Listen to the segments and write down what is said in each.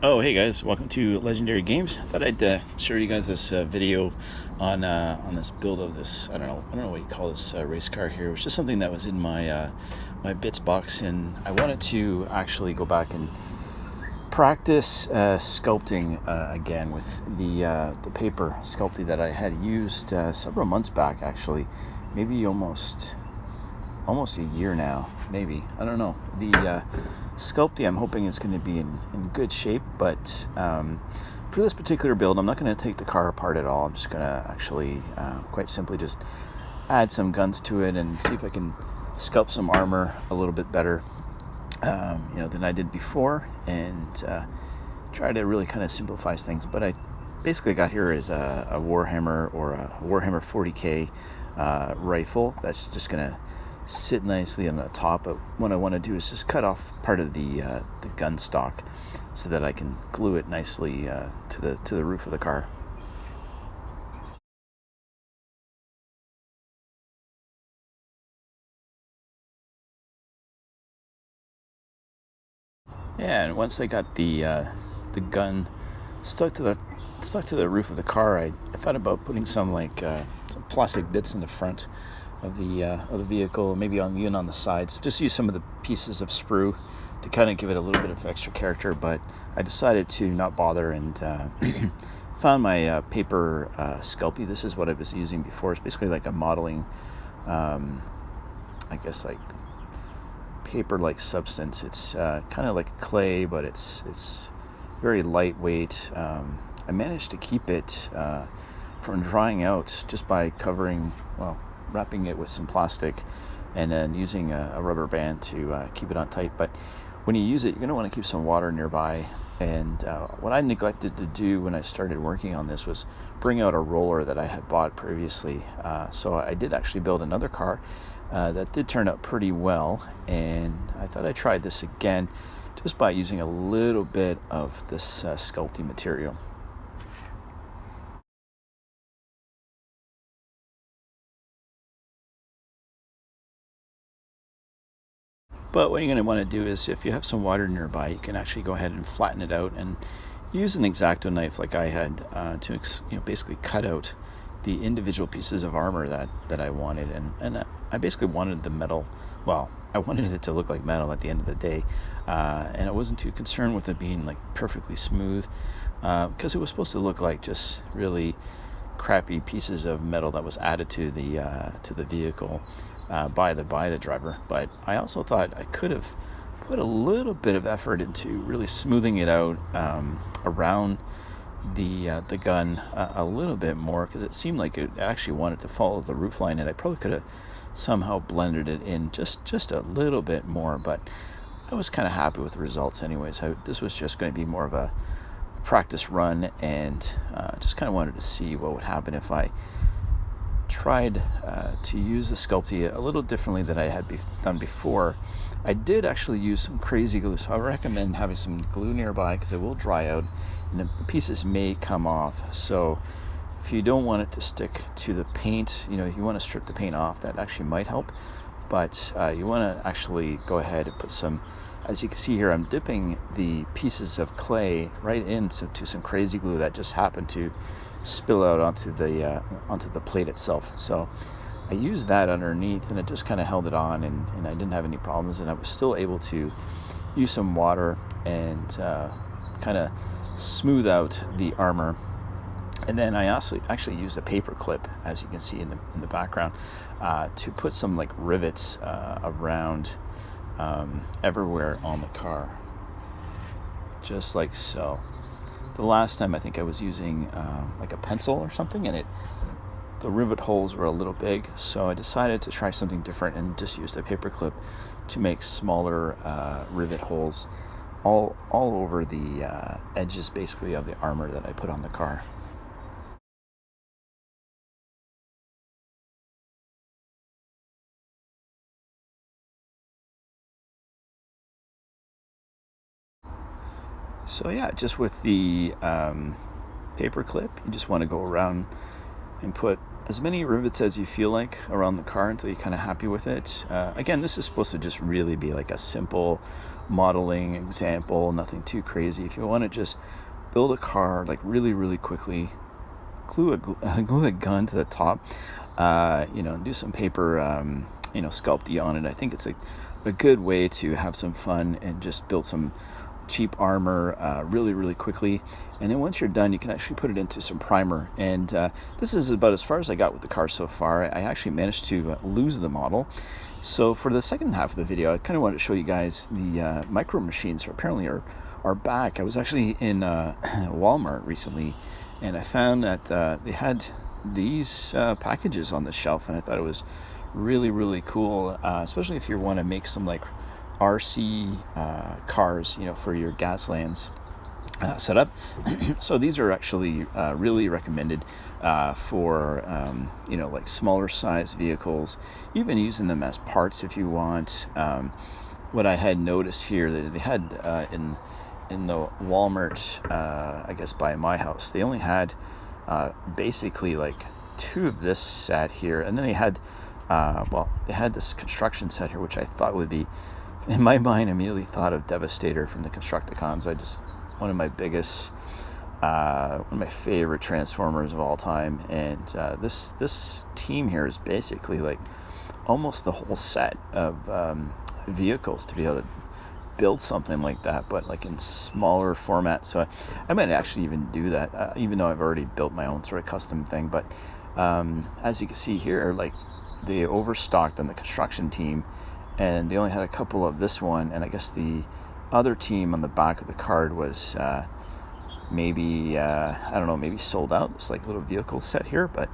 Oh, hey guys! Welcome to Legendary Games. I thought I'd show you guys this video on this build of this. I don't know what you call this race car here. It was just something that was in my bits box, and I wanted to actually go back and practice sculpting again with the paper sculpting that I had used several months back, actually, maybe almost a year now, maybe. I don't know. The Sculpting I'm hoping is going to be in good shape, but for this particular build, I'm not going to take the car apart at all. I'm just going to actually quite simply just add some guns to it and see if I can sculpt some armor a little bit better than I did before, and try to really kind of simplify things. But I basically got here is a Warhammer or a Warhammer 40K rifle that's just going to sit nicely on the top. But what I want to do is just cut off part of the gun stock so that I can glue it nicely to the roof of the car. Yeah, and once I got the gun stuck to the roof of the car, I thought about putting some some plastic bits in the front of the vehicle, maybe even on the sides. Just use some of the pieces of sprue to kind of give it a little bit of extra character. But I decided to not bother and found my paper Sculpey. This is what I was using before. It's basically like a modeling, I guess, like paper-like substance. It's kind of like clay, but it's very lightweight. I managed to keep it from drying out just by wrapping it with some plastic and then using a rubber band to keep it on tight. But when you use it, you're going to want to keep some water nearby. And what I neglected to do when I started working on this was bring out a roller that I had bought previously. So I did actually build another car that did turn out pretty well, and I thought I'd try this again just by using a little bit of this sculpting material. But what you're going to want to do is, if you have some water nearby, you can actually go ahead and flatten it out and use an X-Acto knife like I had to basically cut out the individual pieces of armor that I wanted. And I basically wanted the metal, I wanted it to look like metal at the end of the day. And I wasn't too concerned with it being like perfectly smooth because it was supposed to look like just really crappy pieces of metal that was added to the vehicle by the driver. But I also thought I could have put a little bit of effort into really smoothing it out around the gun a little bit more, because it seemed like it actually wanted to follow the roof line, and I probably could have somehow blended it in just a little bit more. But I was kind of happy with the results anyways. This was just going to be more of a practice run, and just kind of wanted to see what would happen if I tried to use the Sculpey a little differently than I had done before. I did actually use some crazy glue, so I recommend having some glue nearby because it will dry out and the pieces may come off. So if you don't want it to stick to the paint, if you want to strip the paint off, that actually might help. But you want to actually go ahead and put some, as you can see here, I'm dipping the pieces of clay right into some crazy glue that just happened to spill out onto the plate itself. So I used that underneath, and it just kind of held it on, and I didn't have any problems, and I was still able to use some water and kind of smooth out the armor. And then I also actually used a paper clip, as you can see in the background, to put some like rivets around everywhere on the car, just like so. The last time I think I was using like a pencil or something, and the rivet holes were a little big, so I decided to try something different and just used a paper clip to make smaller rivet holes all over the edges, basically, of the armor that I put on the car. So yeah, just with the paper clip, you just want to go around and put as many rivets as you feel like around the car until you're kind of happy with it. Again, this is supposed to just really be like a simple modeling example, nothing too crazy. If you want to just build a car like really, really quickly, glue a gun to the top, and do some paper, Sculpting on it. I think it's a good way to have some fun and just build some cheap armor really, really quickly. And then once you're done, you can actually put it into some primer. And this is about as far as I got with the car so far. I actually managed to lose the model. So for the second half of the video, I kind of wanted to show you guys the Micromachines apparently are back. I was actually in Walmart recently, and I found that they had these packages on the shelf, and I thought it was really, really cool, especially if you want to make some like RC cars, for your Gaslands setup. So these are actually really recommended for like smaller size vehicles, even using them as parts if you want. What I had noticed here, that they had in the Walmart, I guess by my house, they only had basically like 2 of this set here, and then they had they had this construction set here, which I thought would be, in my mind, I immediately thought of Devastator from the Constructicons. One of my favorite Transformers of all time, and this team here is basically like almost the whole set of vehicles to be able to build something like that, but like in smaller format. So I might actually even do that, even though I've already built my own sort of custom thing. But as you can see here, like they overstocked on the construction team, and they only had a couple of this one, and I guess the other team on the back of the card was maybe I don't know, maybe sold out. It's like a little vehicle set here, but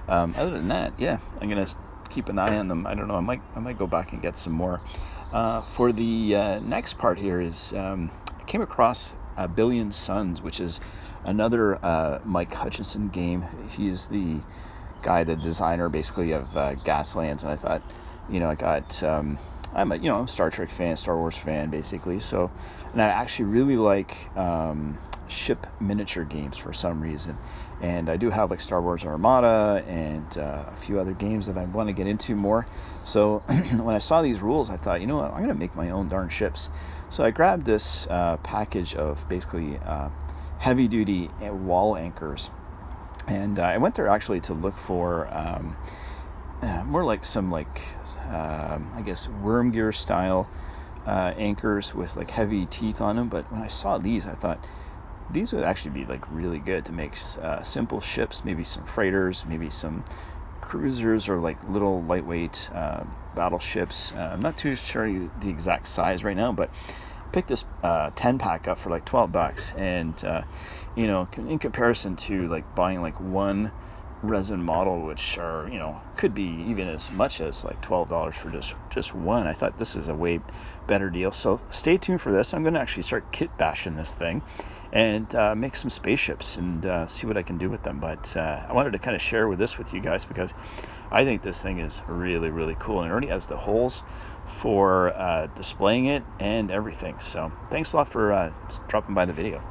other than that, yeah, I'm gonna keep an eye on them. I don't know, I might go back and get some more. For the next part here is I came across A Billion Suns, which is another Mike Hutchinson game. He's the guy, the designer basically of Gaslands, and I thought, I got I'm a Star Trek fan, Star Wars fan basically. So, and I actually really like ship miniature games for some reason, and I do have like Star Wars Armada and a few other games that I want to get into more. So when I saw these rules, I thought, what, I'm gonna make my own darn ships. So I grabbed this package of basically heavy duty wall anchors, and I went there actually to look for more like some I guess worm gear style anchors with like heavy teeth on them. But when I saw these, I thought these would actually be like really good to make simple ships, maybe some freighters, maybe some cruisers, or like little lightweight battleships. I'm not too sure the exact size right now, but picked this 10 pack up for like $12, and in comparison to like buying like one resin model, which are could be even as much as like $12 for just one, I thought this is a way better deal. So stay tuned for this. I'm going to actually start kit bashing this thing and make some spaceships and see what I can do with them. But I wanted to kind of share this with you guys because I think this thing is really, really cool, and it already has the holes for displaying it and everything. So thanks a lot for dropping by the video.